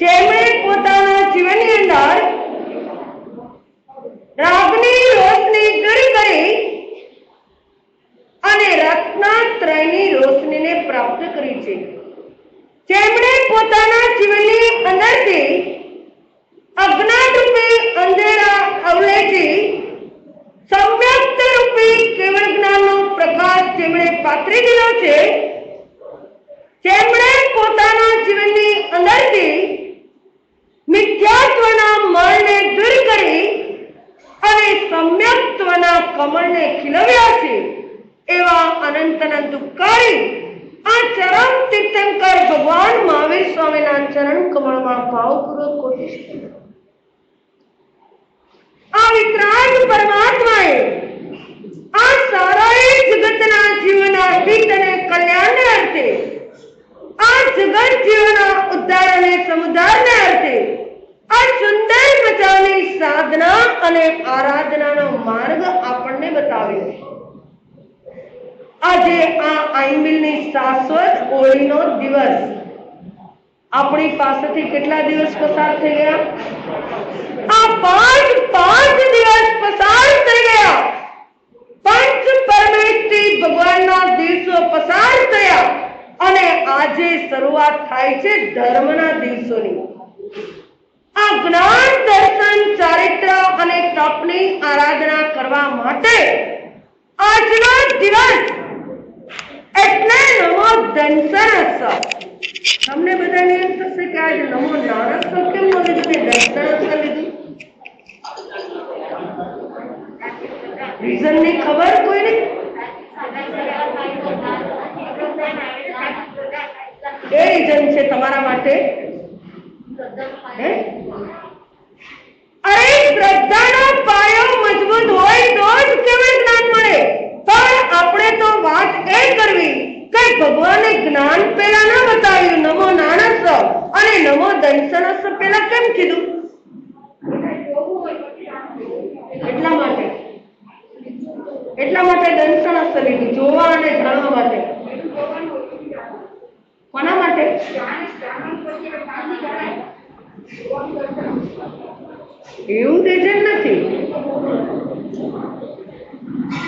જેમણે પોતાના જીવનની અંદર રાગની રોશની દૂર કરી અને રત્નાત્રયની રોશનીને પ્રાપ્ત કરી છે, જેમણે પોતાના જીવનની અંદરથી અજ્ઞાન રૂપી અંધેરા અવલેચી સમ્યક્ત રૂપી કેવળ જ્ઞાનનો પ્રકાશ જેમણે પાથરી દીધો છે, જેમણે પોતાના જીવનની અંદરથી મિથ્યાત્વના મળને દૂર કરી અને સમ્યક્ત્વના કમળને ખીલવ્યા છે, એવા અનંત અનંત ઉપકારી આ ચરમ તીર્થંકર ભગવાન મહાવીર સ્વામીના ચરણ કમળમાં ભાવપૂર્વક કોશિશ કરી. આ વિતરાગ પરમાત્માએ આ સારા જગતના જીવના હિત અને કલ્યાણને અર્થે, આ જગત જીવના ઉદ્ધાર અને સમુદ્ધારને અર્થે આ સુંદર મજાની સાધના અને આરાધનાનો માર્ગ આપણને બતાવ્યો. આજે આ આઈમ્બિલની શાશ્વત હોળીનો દિવસ આપણી પાસેથી કેટલા દિવસ પસાર થઈ ગયા? આ પાંચ દિવસ પસાર થઈ ગયા. પંચ પરમેશ્વરી ભગવાનના દિવસો પસાર થયા અને આજે શરૂઆત થાય છે ધર્મના દિવસોની. આ જ્ઞાન દર્શન ચારિત્ર અને તપની આરાધના કરવા માટે આજનો દિવસ એટલે નમો દંસરસ. તમને બધાને એમ થશે કે આજ નમો નારસ કેમ ન લીધું ને દંસરસ લીધું? રીઝન ની ખબર કોઈને? એ રીઝન છે તમારા માટે. અરે શ્રદ્ધાનો પાયો મજબૂત હોય તો જ કેવળ જ્ઞાન મળે. પણ આપણે તો વાત એ કરવી કે ભગવાને જ્ઞાન પેલા ના બતાવ્યું, નમો નાનસ અને નમો દંસનસ પેલા કેમ કીધું? એટલા માટે દંસનસ લીધું, જોવા અને જાણવા માટે. કોના માટે? એવું રીઝન નથી.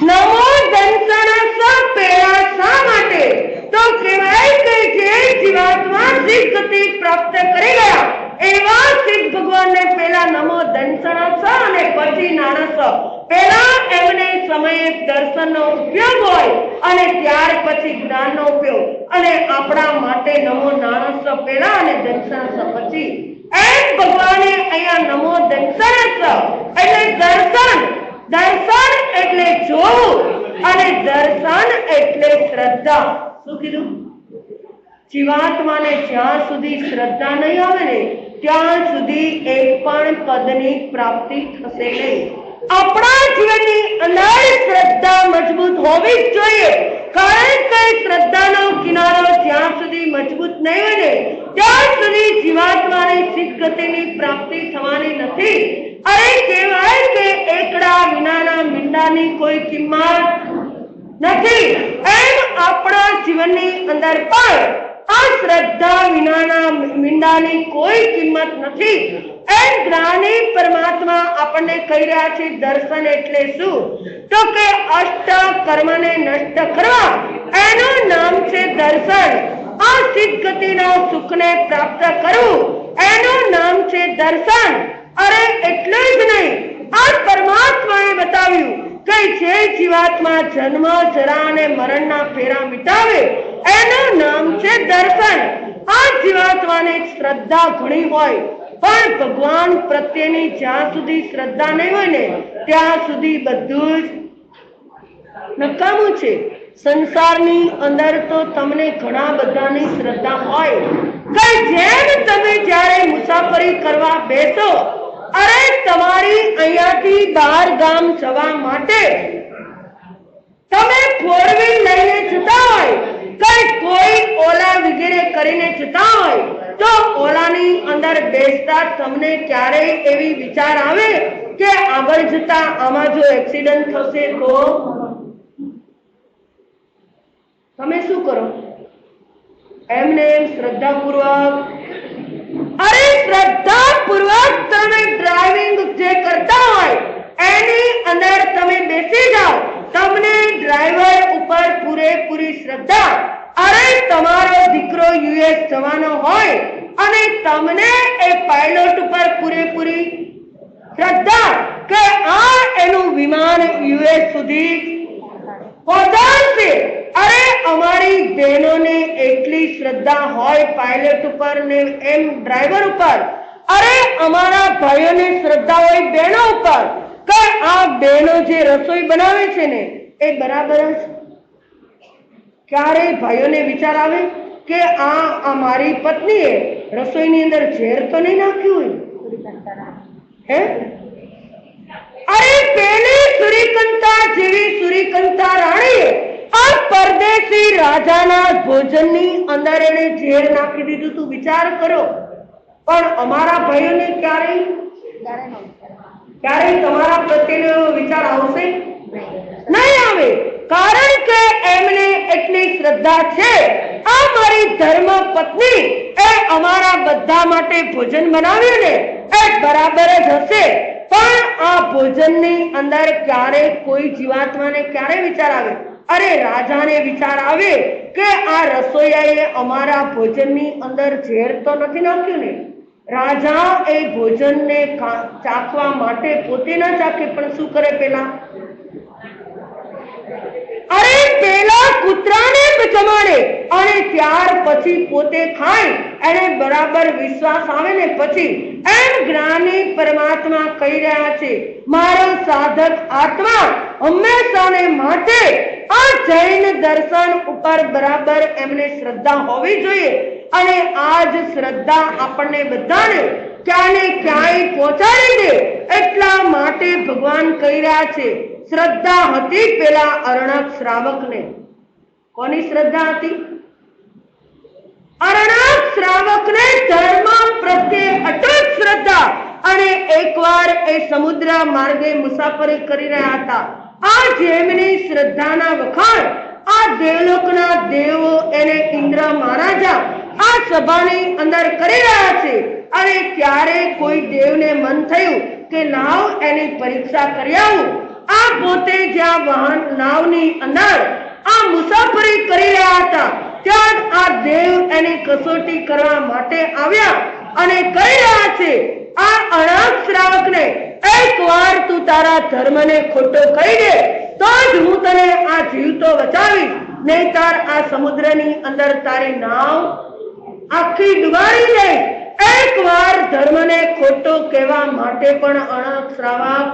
નમો દંસનસ પેલા શા માટે? તો કહેવાય કે જે જીવાત્મા સિદ્ધ ગતિ પ્રાપ્ત કરી ગયા એવા સિદ્ધ ભગવાનને પેલા નમો દંસનસ અને પછી નાનસ. પેલા એમને સમયે દર્શનનો ઉપયોગ હોય અને ત્યાર પછી જ્ઞાનનો ઉપયોગ, અને આપણા માટે નમો નાનસ પેલા અને દંસનસ પછી. એમ ભગવાને અહીંયા નમો દંસનસ એટલે દર્શન, દર્શન એટલે જોવું અને દર્શન એટલે શ્રદ્ધા. શું કીધું? જીવાત્માને જ્યાં સુધી શ્રદ્ધા નહીં આવે ને ત્યાં સુધી એક પણ પદની પ્રાપ્તિ થશે નહીં. આપણા જીવનની અંદર શ્રદ્ધા મજબૂત હોવી જ જોઈએ, કારણ નહીં હોય ને ત્યાં સુધી જીવાત્માની સિદ્ધ ગતિની પ્રાપ્તિ થવાની નથી. અરે કહેવાય કે એકડા વિનાના મીંડાની કોઈ કિંમત નથી. એમ આપણા જીવનની અંદર પણ આ શ્રદ્ધા વિનાના મીંડાની કોઈ કિંમત નથી. એમ જ્ઞાની પરમાત્મા આપણને કહી રહ્યા છે દર્શન એટલે શું? તો કે અષ્ટ કર્મને નષ્ટ કરવા એનું નામ છે દર્શન. આ સિદ્ધ ગતિના સુખને પ્રાપ્ત કરવું એનું નામ છે દર્શન. અરે એટલે જ નહીં, આ પરમાત્માએ બતાવ્યું કે જે જીવાત્મા જન્મ જરા અને મરણના ફેરા મિટાવે એનું નામ છે દર્શન. આ જીવાત્માને શ્રદ્ધા ઘણી હોય પણ ભગવાન પ્રત્યેની જ્યાં સુધી શ્રદ્ધા નહીં હોય ને ત્યાં સુધી બધું જ નકામું છે. સંસારની અંદર તો તમને ઘણા બધાની શ્રદ્ધા હોય કે જેમ તમે જ્યારે મુસાફરી કરવા બેસો, અરે તમારી અહીંયાથી બહાર ગામ જવા માટે તમે ફોર વ્હીલ લઈને જતા હોય કે કોઈ ઓલા વગેરે કરીને જતા હોય તો ઓલાની અંદર બેસતા તમને ક્યારેય એવી વિચાર આવે કે આગળ જતા આમાં જો એક્સિડન્ટ થશે તો તમે શું કરો? એમને શ્રદ્ધાપૂર્વક, અરે શ્રદ્ધાપૂર્વક તમે ડ્રાઇવિંગ જે કરતા હોય એની અંદર તમે બેસી જાઓ. તમને ડ્રાઈવર ઉપર પૂરેપૂરી શ્રદ્ધા. અરે તમારો દીકરો યુએસ જવાનો હોય અને તમને એ પાયલોટ ઉપર પૂરેપૂરી શ્રદ્ધા કે આ એનું વિમાન યુએસ સુધી પહોંચાડશે. અરે અમારી બહેનોને એટલી શ્રદ્ધા હોય પાયલટ ઉપર ને એમ ડ્રાઈવર ઉપર. અરે અમારા ભાઈઓને શ્રદ્ધા હોય બહેનો ઉપર કે આ બહેનો જે રસોઈ બનાવે છે ને એ બરાબર જ. ક્યારે ભાઈઓને વિચાર આવે કે આ મારી પત્નીએ રસોઈની અંદર ઝેર તો નહીં નાખ્યું હોય? હે? અરે પેલી સૂર્યકાંતા જેવી સૂર્યકાંતા રાણીએ આ પરદેશી રાજાના ભોજનની અંદર એને ઝેર નાખી દીધું. તું વિચાર કરો. પણ અમારા ભાઈઓને ક્યારેય તમારા પ્રત્યેનો વિચાર આવશે? નહીં આવે. કારણ કે એમને એટલી શ્રદ્ધા છે આ મારી ધર્મ પત્ની એ અમારા બધા માટે ભોજન બનાવ્યું ને એ બરાબર જ હશે. પણ આ ભોજનની અંદર ક્યારે કોઈ જીવાત્માને ક્યારે વિચાર આવે? અરે રાજાને વિચાર આવે કે આ રસોઈયાએ અમારા ભોજનની અંદર ઝેર તો નથી નાખ્યું ને? રાજા એ ભોજનને ચાખવા માટે પોતે ના ચાખે પણ શું કરે? પેલા કૂતરાને જમાડે અને ત્યાર પછી પોતે ખાય. એને બરાબર વિશ્વાસ આવે ને પછી. એમ જ્ઞાની પરમાત્મા કહી રહ્યા છે મારો સાધક આત્મા હંમેશાને માટે આ જૈન દર્શન ઉપર બરાબર એમને શ્રદ્ધા હોવી જોઈએ. અને આ જ શ્રદ્ધા આપણને બધાને ક્યાંને ક્યાંય પહોંચાડી દે એટલા માટે ભગવાન કહી રહ્યા છે શ્રદ્ધા હતી પેલા અર્ણક શ્રાવકને. કોની શ્રદ્ધા હતી? અર્ણક શ્રાવકને ધર્મ પ્રત્યે અટૂટ શ્રદ્ધા. અને એકવાર એ સમુદ્ર માર્ગે મુસાફરી કરી રહ્યા હતા. આ જેમની શ્રદ્ધાના વખાણ આ દેવલોકના દેવો એને ઇન્દ્ર મહારાજા આ સભાની અંદર કરી રહ્યા છે. અને ત્યારે કોઈ દેવને મન થયું કે લાવ એની પરીક્ષા કરી આવું. આ પોતે જ્યાં વાહન નાવની અંદર આ મુસાફરી કરી રહ્યા હતા ત્યાં આ દેવ એની કસોટી કરવા માટે આવ્યા અને કહી રહ્યા છે આ અર્ણક શ્રાવકને એકવાર તું તારા ધર્મને ખોટો કહી દે તો જ હું તને આ જીવતો બચાવીશ, નહીતર આ સમુદ્રની અંદર તારી નાવ આખી ડુબાડી જાય. એકવાર ધર્મને ખોટો કહેવા માટે પણ અર્ણક શ્રાવક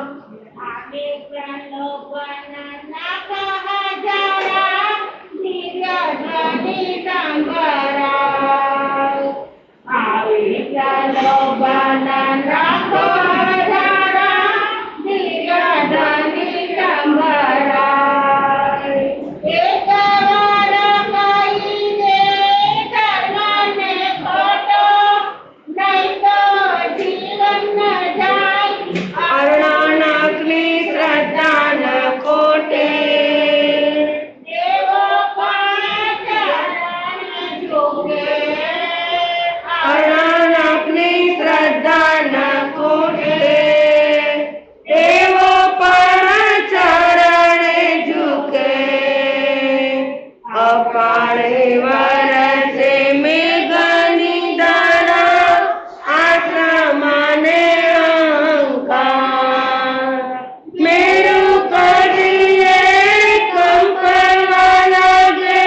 અપાણે વરસે મેઘની ધારા આશ્રમને અંકાર મેરું કડીએ કંપવા લાગે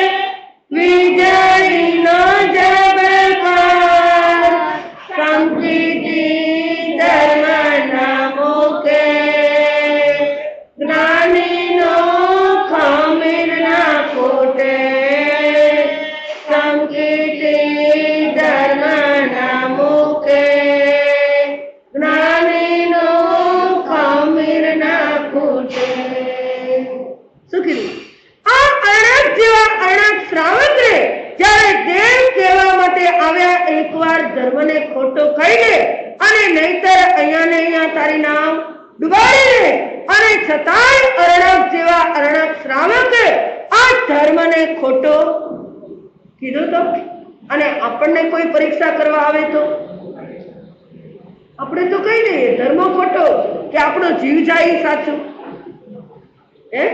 વીજળીનો ઝબકાર સંકીર્તિ ધર્મના મુકે જ્ઞાનીનો ખમીર ના ફૂટે સંકીર્તિ ધર્મના મુકે જ્ઞાનીનો ખમીર ના ફૂટે. શું કીધું? આ અર્ણક જેવા અર્ણક શ્રાવકને જ્યારે દેવ કહેવા માટે આવ્યા એકવાર ધર્મને ખોટો કહીને અને નહીતર અહીંયા ને અહીંયા તારી નામ ડુબાડી લે અને છતાંય અર્ણક જેવા અર્ણક શ્રાવકે આ ધર્મને ખોટો કીધું તો અને આપણને કોઈ પરીક્ષા કરવા આવે તો આપણે તો કહી દઈએ ધર્મ ખોટો કે આપણો જીવ જાય એ સાચું. હે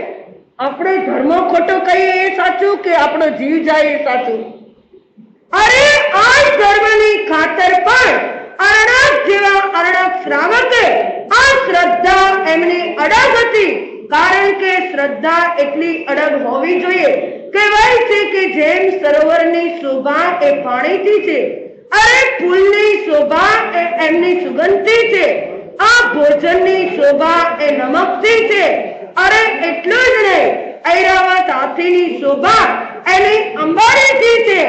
આપણે ધર્મ ખોટો કહીએ એ સાચું કે આપણો જીવ જાય એ સાચું? અરે આ ધર્મની ખાતર પણ અર્ણક જેવા અર્ણક શ્રાવકે આ શ્રદ્ધા એમની અડગ હતી. કારણ કે શ્રદ્ધા એટલી અડગ હોવી જોઈએ. કહેવાય છે કે જેમ સરોવરની શોભા એ પાણીથી છે, અરે ફૂલની શોભા એ એમની સુગંધથી છે, આ ભોજનની શોભા એ નમકથી છે. અરે એટલું જ નહીં, ઐરાવત હાથીની શોભા એની અંબાડીથી છે.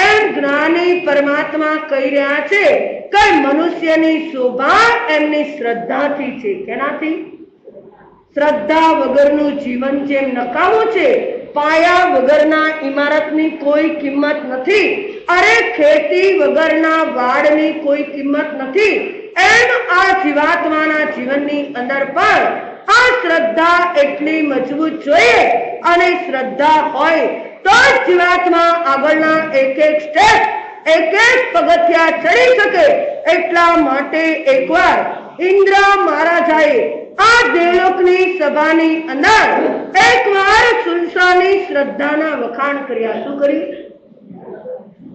એમ જ્ઞાની પરમાત્મા કહી રહ્યા છે કે મનુષ્યની શોભા એમની શ્રદ્ધાથી છે. કેનાથી? શ્રદ્ધા વગરનું જીવન જેમ નકામું છે, પાયા વગરના ઇમારતની કોઈ કિંમત નથી, અરે ખેતી વગરના વાડની કોઈ કિંમત નથી, એમ આ જીવાત્માના જીવનની અંદર પણ આ શ્રદ્ધા એટલી મજબૂત જોઈએ. અને શ્રદ્ધા હોય તો જ જીવાત્મા આગળના એક એક સ્ટેપ એક એક પગથિયા ચડી શકે. એટલા માટે એકવાર ઇન્દ્ર મહારાજાએ આ દેવલોકની સભાની અંદર એકવાર સુલસાની શ્રદ્ધાના વખાણ કર્યા. શું કર્યું?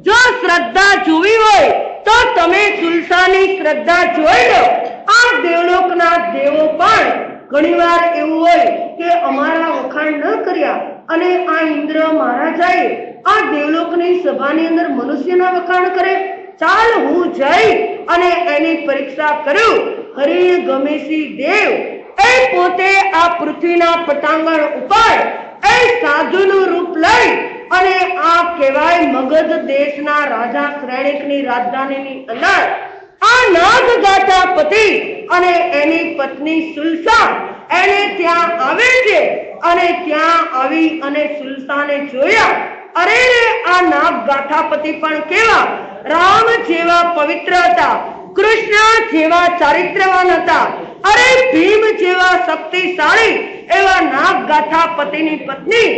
જો શ્રદ્ધા જોવી હોય તો તમે સુલસાની શ્રદ્ધા જોઈ લો. આ દેવલોકના દેવો પણ ઘણીવાર એવું હોય કે અમારા વખાણ ન કર્યા અને આ ઇન્દ્ર મહારાજાએ આ દેવલોકની સભાની અંદર મનુષ્યના વખાણ કરે. ચાલ હું જઈ અને એની પરીક્ષા કરું. હરિણ ગમેશી દેવ એ પોતે આ પૃથ્વીના પટાંગણ ઉપર એ સાધુનું રૂપ લઈ અને આ કહેવાય મગધ દેશના રાજા શ્રેણિકની રાજધાનીની અંદર આ નાગગાટા પતિ અને એની પત્ની સુલસા એને ત્યાં આવે છે. અને ત્યાં આવી અને સુલસાને જોયા. અરે આ નાગગાઠાપતિ પણ કેવા રામ જેવા પવિત્ર હતા, કૃષ્ણ જેવા ચારિત્રવાન હતા, અરે ભીમ જેવા શક્તિશાળી એવા નાગગાઠાપતિની પત્ની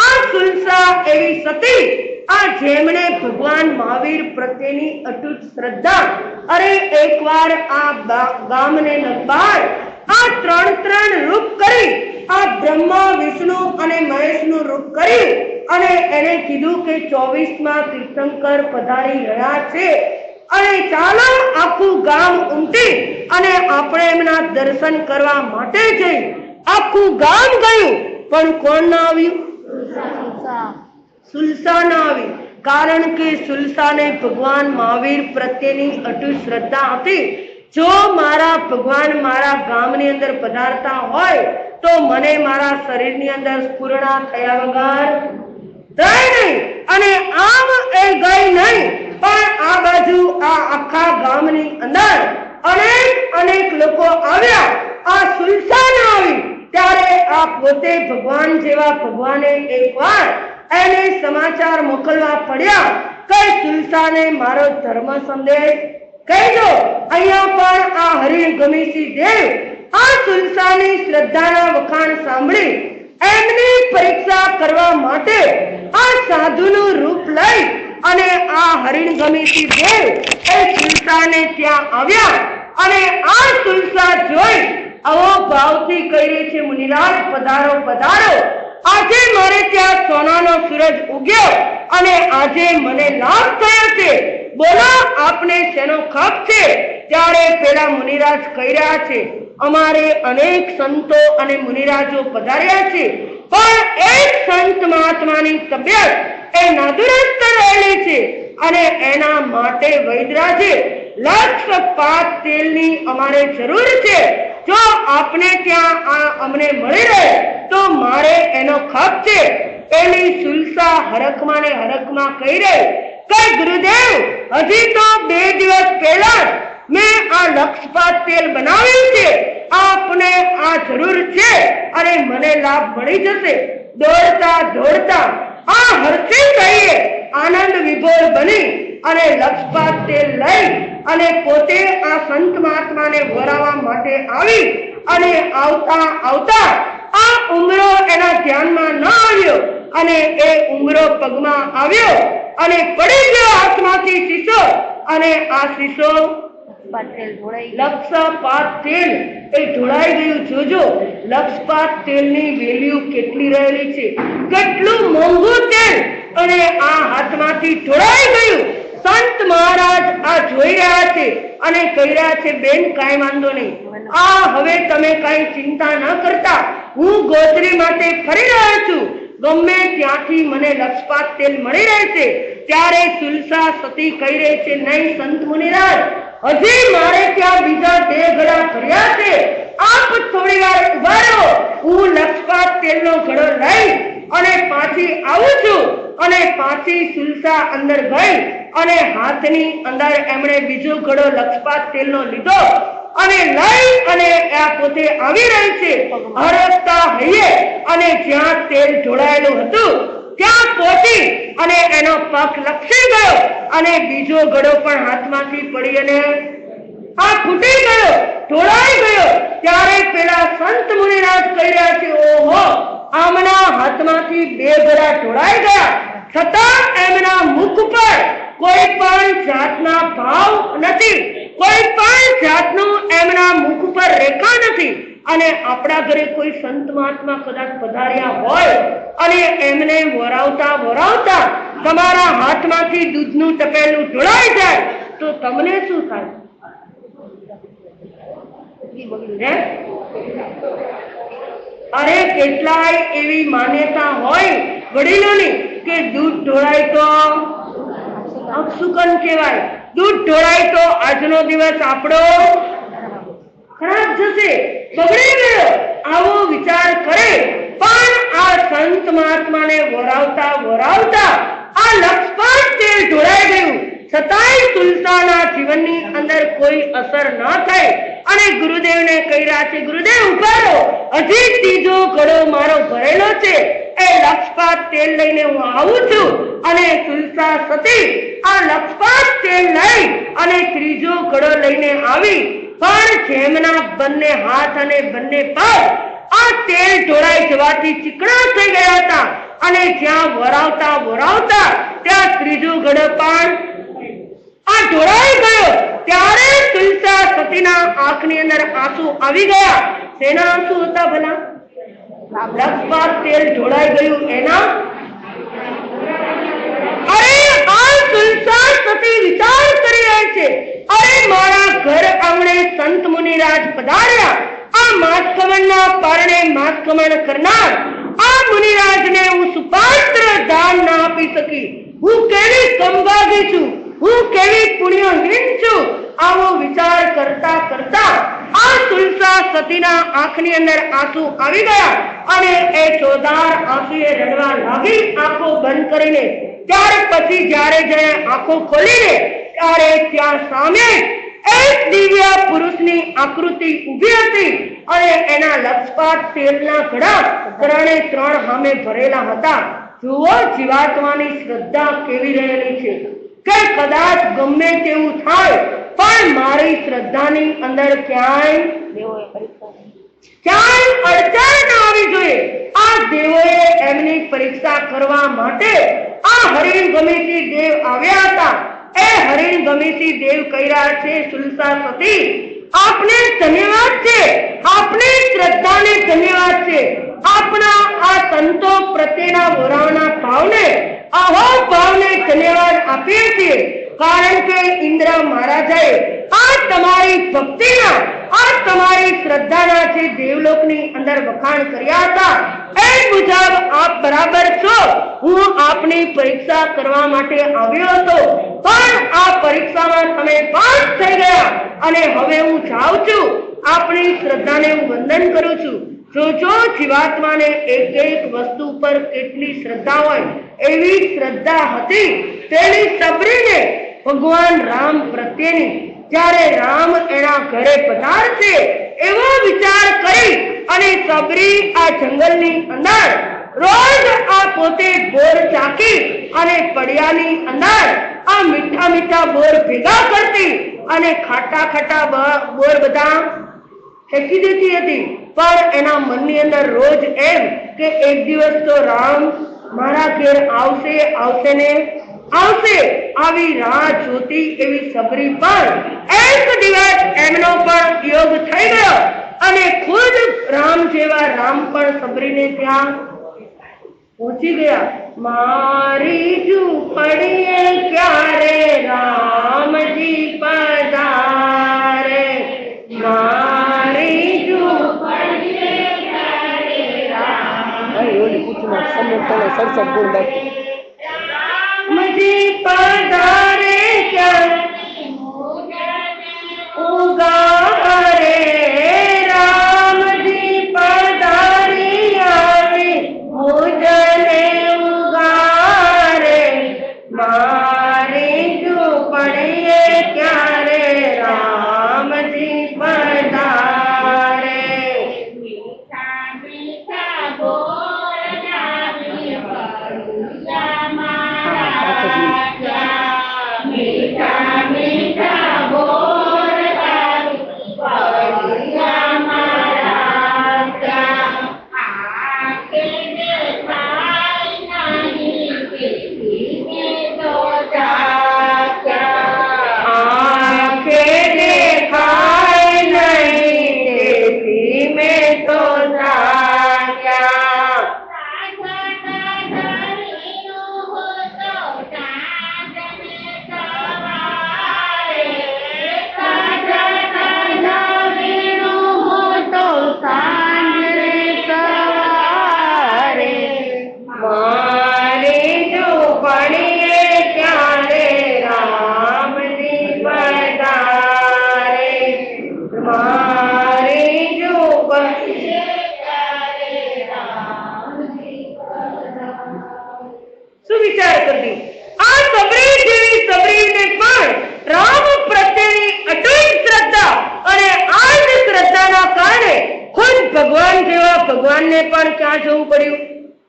આ સુલસા એવી સતી આ જેમણે ભગવાન મહાવીર પ્રત્યેની અતૂટ શ્રદ્ધા. અરે એકવાર આ ગામને નબાર આ ત્રણ રૂપ કરી આ બ્રહ્મા વિષ્ણુ અને મહેશનું રૂપ કરી અને એને કીધું કે 24માં તીર્થંકર પધારી રહ્યા છે અને ચાલો આખું ગામ ઉમટી અને આપણે એમના દર્શન કરવા માટે જઈ. આખું ગામ ગયું પણ કોણ ના આવ્યું? સુલસા ના આવી. કારણ કે સુલસાને ભગવાન મહાવીર પ્રત્યેની અતૂટ શ્રદ્ધા હતી. જો મારા ભગવાન મારા ગામની અંદર પધારતા હોય તો મને મારા શરીરની અંદર સ્ફુરણા થયા વગર જાય નહીં. અને આમ એ ગઈ નહીં પણ આ બાજુ આ આખા ગામની અંદર અનેક લોકો આવ્યા. આ સુલસા ન આવી ત્યારે આ પોતે ભગવાન જેવા ભગવાને એકવાર એને સમાચાર મોકલવા પડ્યા કે સુલસાને મારો ધર્મ સંદેશ કહેજો. અહીંયા પણ આ હરિણ ગમેશી દેવ આ સુલસાની શ્રદ્ધાના વખાણ સાંભળી એમની પરીક્ષા કરવા માટે આ સાધુનું રૂપ લઈ અને આ હરિણ ગમેશી દેવ એ સુલસાને ત્યાં આવ્યા. અને આ સુલસા જોઈ આવો ભાવથી કહી રહી છે, મુનિરાજ પધારો પધારો. આજે મારે ત્યાં સોનાનો સૂરજ ઉગ્યો અને આજે મને લાભ થયો છે. બોલો આપને શેનો ખપ છે? ત્યારે પેલા મુનિરાજ કહી રહ્યા છે, અમારે અનેક સંતો અને મુનિરાજો પધાર્યા છે, પણ એક સંત મહાત્માની તબિયત એ નાદુરસ્ત રહેલી છે અને એના માટે વૈદ્યરાજે લક્ષપાત તેલની અમારે જરૂર છે. જો આપને ત્યાં આ અમને મળી રહે તો મારે એનો ખપ છે. પેલી સુલસા હરખમાં ને હરખમાં કહી રહી કે ગુરુદેવ, હજી તો 2 દિવસ પહેલા મેં આ લક્ષપાત તેલ બનાવ્યું છે, આપને આ જરૂર છે અને મને લાભ મળી જશે. દોડતા દોડતા આ હર્ષિત થઈએ આનંદ વિભોર બની અને લક્ષપાત તેલ લઈ અને પોતે આ સંત મહાત્માને વરાવવા માટે આવી અને આવતા આવતા આ ઉંગરો એના ધ્યાનમાં ન આવ્યો અને એ ઉંગરો પગમાં આવ્યો અને પડી ગયો હાથમાંથી શીશો અને આ શીશો લક્ષપાત તેલ એ ઢોળાઈ ગયું. જોજો લક્ષપાત તેલની વેલ્યુ કેટલી રહેલી છે, કેટલું મોંઘું તેલ, અને આ હાથમાંથી ઢોળાઈ ગયું. સંત મહારાજ આ જોઈ રહ્યા છે અને કહી રહ્યા છે, બેન કાંઈ વાંધો નહીં, આ હવે તમે કાંઈ ચિંતા ન કરતા, હું ગોત્રી માટે ફરી રહ્યો છું, ગમે ત્યાંથી મને લક્ષપાત તેલ મળી રહેશે. ત્યારે સુલસા સતી કહી રહી છે, નહીં સંત મુનિરાજ, હજી મારે ત્યાં બીજા 2 ઘડા ભર્યા છે, આપ થોડી વાર ઉભા રહો, હું લક્ષપાત તેલનો ઘડો લઈ અને પાછી આવું છું. અને પાછી સુલસા અંદર ગઈ અને હાથની અંદર એમણે બીજો ઘડો લક્ષપાત તેલનો લીધો અને લઈ અને આ પોતે આવી રહી છે હરખતા હૈયે, અને જ્યાં તેલ ઢોળાયેલું હતું ત્યાં પહોંચી અને એનો પગ લપસી ગયો અને બીજો ઘડો પણ હાથમાંથી પડી અને આ ફૂટી ગયો, ઢોળાઈ ગયો. ત્યારે પેલા સંત મુનિરાજ કહી રહ્યા છે, ઓહો, આમના હાથમાંથી 2 ઘડા ઢોળાઈ ગયા, છતાં એમના મુખ પર કોઈ પણ જાતના ભાવ નથી, કોઈ પણ જાતનું એમના મુખ પર રેખા નથી. અને આપણા ઘરે કોઈ સંત મહાત્મા કદાચ પધાર્યા હોય અને એમને વરાવતા વરાવતા તમારા હાથમાંથી દૂધનું તપેલું ઢોળાઈ જાય તો તમને શું થાય? અરે કેટલાય એવી માન્યતા હોય વડીલોની કે દૂધ ઢોળાય તો અપશુકન કહેવાય, દૂધ ઢોળાય તો આજનો દિવસ આપણો ખરાબ જશે, બગડી ગયો, આવો વિચાર કરે. પણ આ સંત મહાત્માને વરાવતા વરાવતા આ લક્ષપાત તેલ ઢોળાઈ ગયું, છતાંય સુલતાના જીવનની અંદર કોઈ અસર ન થઈ અને ગુરુદેવને કહી રહ્યા છે, ગુરુદેવ ઉભા રહો, હજી ત્રીજો ઘડો મારો ભરેલો છે, એ લક્ષપાત તેલ લઈને હું આવું છું. અને સુલતા સતી આ લક્ષપાત તેલ લઈ અને ત્રીજો ઘડો લઈને આવી, પણ જેમના બંને હાથ અને બંને પગ આ તેલ ઢોળાઈ જવાથી ચીકણા થઈ ગયા હતા અને જ્યાં વરાવતા વરાવતા ત્યાં ત્રીજો ઘડો પણ આ ઢોળાઈ ગયો. ત્યારે સુલતા સતીના આંખની અંદર આંસુ આવી ગયા. તેના આંસુ હતા ભલા? લક્ષપાત તેલ ઢોળાઈ ગયું એના. અરે આ સુલતા સતી વિચાર કરી રહી છે, અરે મારા ઘર આંગણે સંત મુનિરાજ પધાર્યા, આ માતકમણના પારણે માતકમણ કરનાર આ મુનિરાજને હું સુપાત્ર દાન ના આપી શકી, હું કેવી સંભાગી છું, હું કેવી પુણ્યહીન છું. આવો વિચાર કરતા કરતા આ સુલતા સતીના આંખની અંદર આંસુ આવી ગયા અને એ ચોધાર આંસુએ રડવા લાગી આંખો બંધ કરીને. ત્યાર પછી જ્યારે જેણે આંખો ખોલીને ત્યારે ત્યાં સામે એક દિવ્ય પુરુષની આકૃતિ ઊભી હતી અને એના લક્ષપાત તેલના ઘડા 3 સામે ભરેલા હતા. જુઓ જીવાત્માની શ્રદ્ધા કેવી રહેલી છે કે કદાચ ગમે તેવું થાય પણ મારી શ્રદ્ધાની અંદર ક્યાંય અડચણ ના આવી જોઈએ. આ દેવોએ એમની પરીક્ષા કરવા માટે આ હરિણ ગમેતી દેવ આવ્યા હતા. એ હરિણ ગમેતી દેવ કહી રહ્યા છે, સુલતા સતી આપને ધન્યવાદ છે, આપની શ્રદ્ધાને ધન્યવાદ છે, આપણા આ સંતો પ્રત્યેના વરાવના ભાવને અહોભાવને ધન્યવાદ આપીએ છીએ, કારણ કે ઇન્દ્ર મહારાજાએ આ તમારી ભક્તિના, આ તમારી શ્રદ્ધાના જે દેવલોકની અંદર વખાણ કર્યા હતા એ મુજબ આપ બરાબર છો. હું આપની પરીક્ષા કરવા માટે આવ્યો હતો, પણ આ પરીક્ષામાં તમે પાસ થઈ ગયા અને હવે હું જાઉં છું. આપની શ્રદ્ધાને હું વંદન કરું છું. જો જીવાત્માને એક એક વસ્તુ પર કેટલી શ્રદ્ધા હોય એવી શ્રદ્ધા હતી તેની સબરીને ભગવાન રામ પ્રત્યેની. જ્યારે રામ એના ઘરે પધારશે એવો વિચાર કરી અને સબરી આ જંગલની અંદર રોજ આ પોતે બોર ચાકી અને પડિયાની અંદર આ મીઠા મીઠા બોર ભેગા કરતી અને ખાટા ખાટા બોર બધા ફેંકી દેતી હતી. પણ એના મનની અંદર રોજ એમ કે એક દિવસ તો રામ મારા ઘેર આવશે આવશે ને આવશે. આવી રાહ જોતી એવી સબરી પણ એક દિવસ એમનો પણ યોગ થઈ ગયો અને ખુદ રામ જેવા રામ પણ સબરીને ત્યાં પહોંચી ગયા. મારી ઝૂંપડીએ ક્યારે રામજી પધારે, મારી ઝૂંપડીએ ક્યારે રામજી પધારે, ઉગારે રામજી પધારી આવે મુજને ઉગારે, મારી ઝૂંપડીએ ક્યારે રામજી પધારે. મીઠા મીઠા બોલ જાવી પડુયા મારા, મીઠા મીઠા બોલ જાવી પડુયા મારા, આંખે દેખાય નહીં તેથી તો જાગ્યા, આંખે દેખાય નહીં તેથી મેં તો જાગ્યા. મારી ઝૂંપડીએ ક્યારે રામજી પધારે, મારી ઝૂંપડીએ ક્યારે રામજી પધારે. શું વિચાર કરતી આ સબરી જેવી સબરીને પણ રામ પ્રત્યેની અટૂટ શ્રદ્ધા અને આ જ શ્રદ્ધાના કારણે ખુદ ભગવાન જેવા ભગવાનને પણ ક્યાં જવું પડ્યું?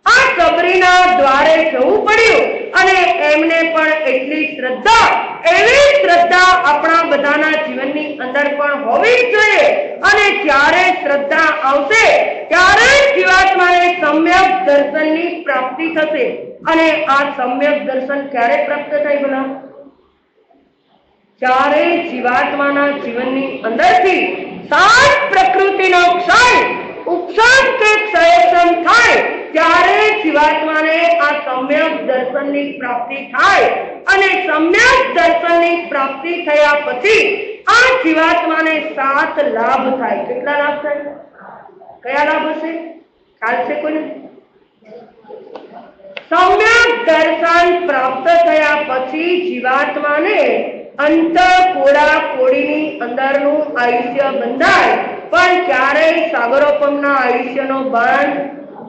આ સબરીના દ્વારે જવું પડ્યું. અને એમને પણ એટલી શ્રદ્ધા, એવી શ્રદ્ધા આપણા બધાના જીવનની અંદર પણ હોવી જ જોઈએ. અને જ્યારે શ્રદ્ધા આવશે ત્યારે જીવાત્માને સમ્યક દર્શનની પ્રાપ્તિ થશે. અને આ સમ્યક દર્શન ક્યારે પ્રાપ્ત થાય ભલા? જ્યારે જીવાત્માના જીવનની અંદરથી સાત પ્રકૃતિનો ક્ષય ઉપશાંતિ ક્ષયક્ષમ થાય ત્યારે જીવાત્માને આ સમ્યક દર્શનની પ્રાપ્તિ થાય. અને સમ્યક દર્શનની પ્રાપ્તિ થયા પછી આ જીવાત્માને સાત લાભ થાય. કેટલા લાભ થાય? કયા લાભ હશે? ખ્યાલ છે કોઈને? સમ્યક દર્શન પ્રાપ્ત થયા પછી જીવાત્માને અંત કોડા કોડીની અંદરનું આયુષ્ય બંધાય, પણ ક્યારેય સાગરોપમના આયુષ્યનો બંધ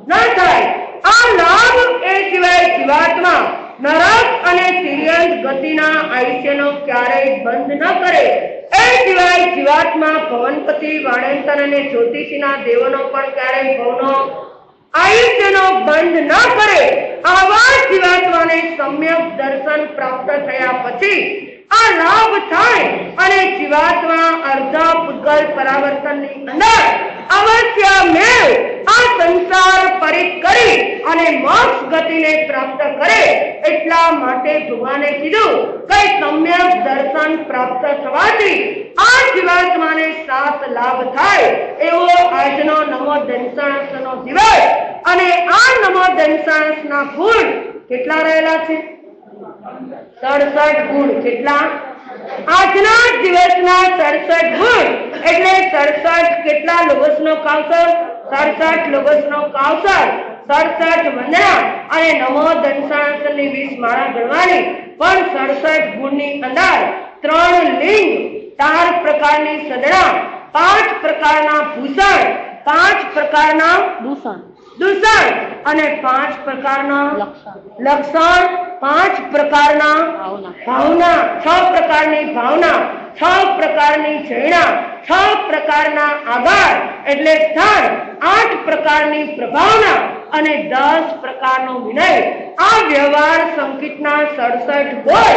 ન થાય. આ લાભ એ સિવાય જીવાત્મા નરક અને તિર્યંત ગતિના આયુષ્યનો ક્યારેય બંધ ન કરે. એ સિવાય જીવાત્મા ભવનપતિ વાણેતર અને જ્યોતિષીના દેવોનો પણ ક્યારેય ભવનો આયુષ્યનો બંધ ન કરે. આવા જીવાત્માને સમ્યક દર્શન પ્રાપ્ત થયા પછી આ લાભ થાય અને જીવાત્મા અર્ધા પૂતગલ પરાવર્તનની અંદર અવશ્ય મેવ આ સંસાર પરિત કરી અને મોક્ષ ગતિને પ્રાપ્ત કરે. એટલા માટે ભગવાને કીધું કે સમ્યક દર્શન પ્રાપ્ત થવાથી આ જીવાત્માને 7 લાભ થાય એવો આજનો નમો દંશાણસનો દિવસ અને આ નમો દંશાણસના ગુણ કેટલા રહેલા છે? 67 ગુણ. કેટલા? આજના દિવસના 67 ગુણ એટલે 67 કેટલા લોગસનો કાવસર? 67 લોગસનો કાવસર, 67 વંદના અને નમો દંશાણસની 20 માળા ગણવાની. પણ 67 ગુણની અંદર 3 લિંગ, 4 પ્રકારની સદણા, 5 પ્રકારના ભૂષણ, 5 પ્રકારના દૂષણ અને 5 પ્રકારના લક્ષણ, 5 પ્રકારના ભાવના, 6 પ્રકારની ભાવના, 6 પ્રકારની જૈના, 6 પ્રકારના આધાર એટલે સ્થાન, 8 પ્રકારની પ્રભાવના અને 10 પ્રકારનો વિનય. આ વ્યવહાર સંકિતના 67 ગુણ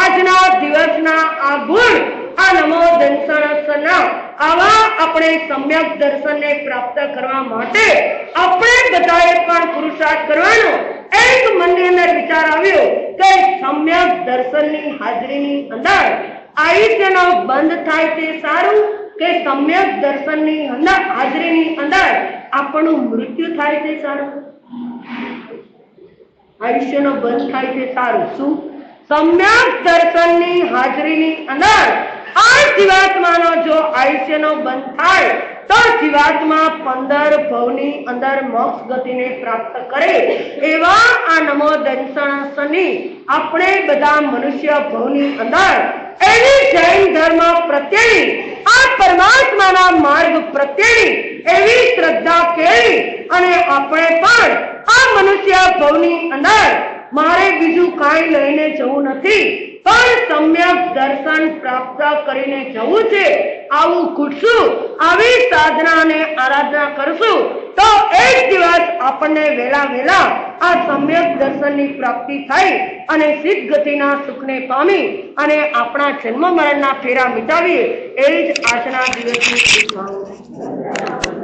આજના દિવસના આ ગુણ આ નમો દંશાણસના આવા આપણે સમ્યક દર્શનને પ્રાપ્ત કરવા માટે આપણે બધાએ પણ પુરુષાર્થ કરવાનો. એક મનની અંદર વિચાર આવ્યો કે સમ્યક દર્શનની હાજરીની અંદર આયુષ્યનો બંધ થાય તે સારું કે સમ્યક દર્શનની અંદર હાજરીની અંદર આપણું મૃત્યુ થાય તે સારું? આયુષ્યનો બંધ થાય તે સારું. શું? સમ્યક દર્શનની હાજરીની અંદર આ જીવાત્માનો જો આયુષ્યનો બંધ થાય તો જીવાત્મા 15 ભવની અંદર મોક્ષ ગતિને પ્રાપ્ત કરે એવા આ નમો દંશાણસની આપણે બધા મનુષ્ય ભવની અંદર એની જૈન ધર્મ પ્રત્યેની આ પરમાત્માના માર્ગ પ્રત્યેની એવી શ્રદ્ધા કેળવી અને આપણે પણ આ મનુષ્ય ભવની અંદર મારે બીજું કાંઈ લઈને જવું નથી પણ સમ્યક દર્શન પ્રાપ્ત કરીને જવું છે આવું ઘૂંટશું, આવી સાધના અને આરાધના કરશું તો એક દિવસ આપણને વેલા આ સમ્યક દર્શનની પ્રાપ્તિ થઈ અને સિદ્ધ ગતિના સુખને પામી અને આપણા જન્મ મરણના ફેરા મિટાવીએ એ જ આજના દિવસની શુભકામના.